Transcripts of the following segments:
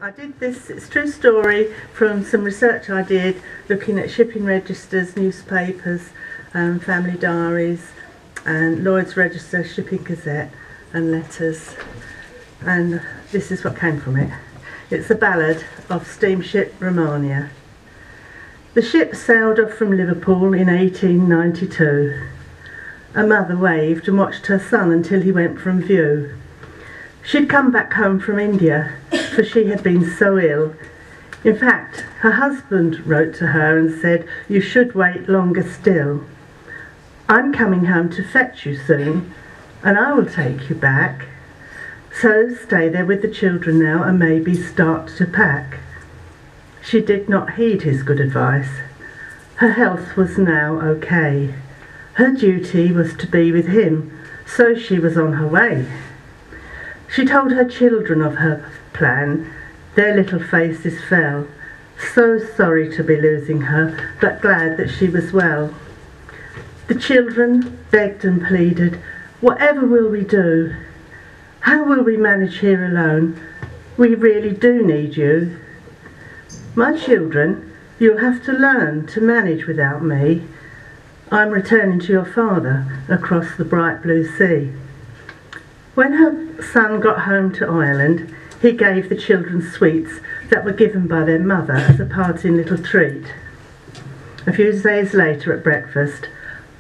I did this, it's a true story from some research I did looking at shipping registers, newspapers, family diaries and Lloyd's Register, Shipping Gazette and letters, and this is what came from it. It's a ballad of steamship Romania. The ship sailed off from Liverpool in 1892. A mother waved and watched her son until he went from view. She'd come back home from India, for she had been so ill. In fact, her husband wrote to her and said, "You should wait longer still. I'm coming home to fetch you soon, and I will take you back. So stay there with the children now and maybe start to pack." She did not heed his good advice. Her health was now okay. Her duty was to be with him, so she was on her way. She told her children of her plan. Their little faces fell. So sorry to be losing her, but glad that she was well. The children begged and pleaded, "Whatever will we do? How will we manage here alone? We really do need you." "My children, you'll have to learn to manage without me. I'm returning to your father across the bright blue sea." When her son got home to Ireland, he gave the children sweets that were given by their mother as a parting little treat. A few days later at breakfast,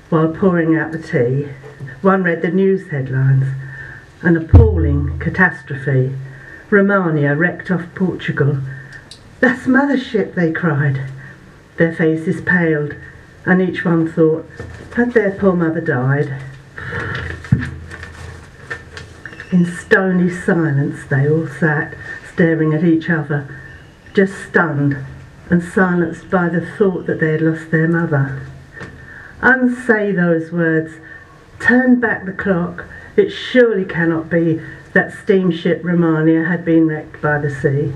while pouring out the tea, one read the news headlines: "An appalling catastrophe. Romania wrecked off Portugal." "That's Mother's ship," they cried. Their faces paled, and each one thought, had their poor mother died? In stony silence they all sat, staring at each other, just stunned and silenced by the thought that they had lost their mother. Unsay those words, turn back the clock. It surely cannot be that steamship Romania had been wrecked by the sea.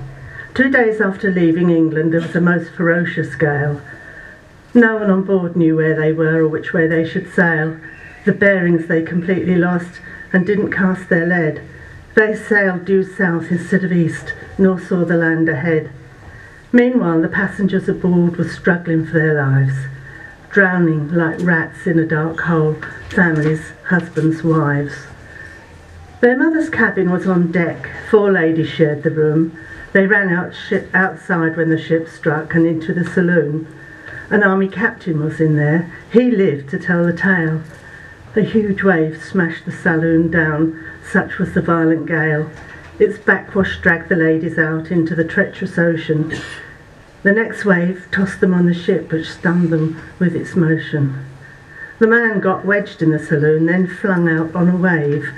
2 days after leaving England there was a most ferocious gale. No one on board knew where they were or which way they should sail. The bearings they completely lost and didn't cast their lead. They sailed due south instead of east, nor saw the land ahead. Meanwhile the passengers aboard were struggling for their lives, drowning like rats in a dark hole, families, husbands, wives. Their mother's cabin was on deck. 4 ladies shared the room. They ran outside when the ship struck and into the saloon. An army captain was in there. He lived to tell the tale. A huge wave smashed the saloon down, such was the violent gale. Its backwash dragged the ladies out into the treacherous ocean. The next wave tossed them on the ship, which stunned them with its motion. The man got wedged in the saloon, then flung out on a wave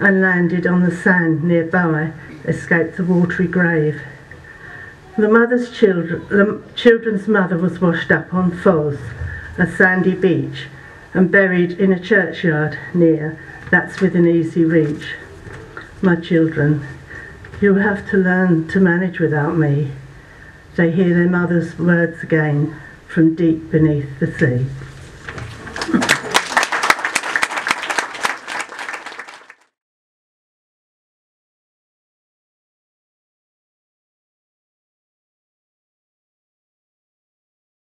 and landed on the sand nearby, escaped the watery grave. The children's mother was washed up on Foz, a sandy beach, and buried in a churchyard near. That's within easy reach. My children, you'll have to learn to manage without me. They hear their mother's words again from deep beneath the sea.